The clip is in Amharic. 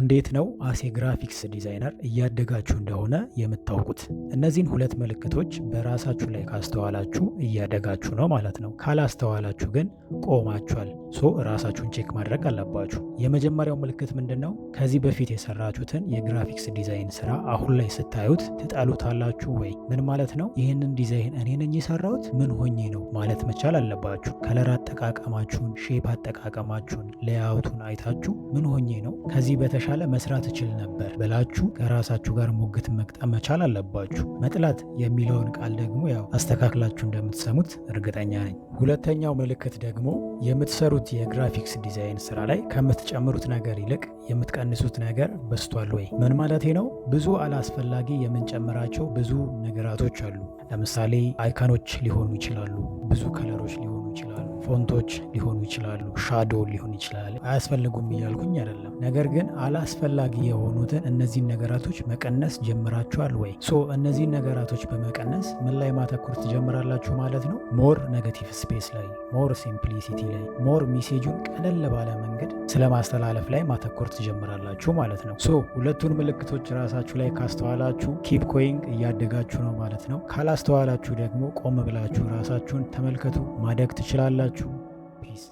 እንዴት ነው አሴ ግራፊክስ ዲዛይነር እያደጋችሁ እንደሆነ የምታውቁት? እነዚህን ሁለት ምልክቶች በራሳችሁ ላይ ካስተዋላችሁ እያደጋችሁ ነው ማለት ነው። ካላስተዋላችሁ ግን ቆማችኋል። ራሳችሁን ቼክ ማድረግ አለባችሁ። የመጀመሪያው ምልክት ምንድን ነው? ከዚህ በፊት የሰራችሁትን የግራፊክስ ዲዛይን ስራ አሁን ላይ ስታዩት ትጠሉታላችሁ ወይ? ምን ማለት ነው? ይህንን ዲዛይን እኔ ነኝ የሰራሁት? ምን ሆኜ ነው ማለት መቻል አለባችሁ። ከለር አጠቃቀማችሁን፣ ሼፕ አጠቃቀማችሁን፣ ሌያውቱን አይታችሁ ምን ሆኜ ነው ከዚህ በተሻለ መስራት እችል ነበር ብላችሁ ከራሳችሁ ጋር ሙግት መግጠም መቻል አለባችሁ። መጥላት የሚለውን ቃል ደግሞ ያው አስተካክላችሁ እንደምትሰሙት እርግጠኛ ነኝ። ሁለተኛው ምልክት ደግሞ የምትሰሩት የግራፊክስ ዲዛይን ስራ ላይ ከምትጨምሩት ነገር ይልቅ የምትቀንሱት ነገር በዝቷል ወይ? ምን ማለቴ ነው? ብዙ አላስፈላጊ የምንጨምራቸው ብዙ ነገራቶች አሉ። ለምሳሌ አይካኖች ሊሆኑ ይችላሉ፣ ብዙ ከለሮች ሊሆኑ ይችላሉ፣ ፎንቶች ሊሆኑ ይችላሉ፣ ሻዶ ሊሆን ይችላል። አያስፈልጉም እያልኩኝ አይደለም። ነገር ግን አላስፈላጊ የሆኑትን እነዚህን ነገራቶች መቀነስ ጀምራችኋል ወይ? እነዚህን ነገራቶች በመቀነስ ምን ላይ ማተኮር ትጀምራላችሁ ማለት ነው? ሞር ኔጌቲቭ ስፔስ ላይ፣ ሞር ሲምፕሊሲቲ ላይ፣ ሞር ሜሴጁን ቀለል ባለ መንገድ ስለ ማስተላለፍ ላይ ማተኮር ትጀምራላችሁ ማለት ነው። ሁለቱን ምልክቶች ራሳችሁ ላይ ካስተዋላችሁ ኪፕ ጎይንግ እያደጋችሁ ነው ማለት ነው። ካላስተዋላችሁ ደግሞ ቆም ብላችሁ ራሳችሁን ተመልከቱ። ማደግ ትችላላችሁ። ፒስ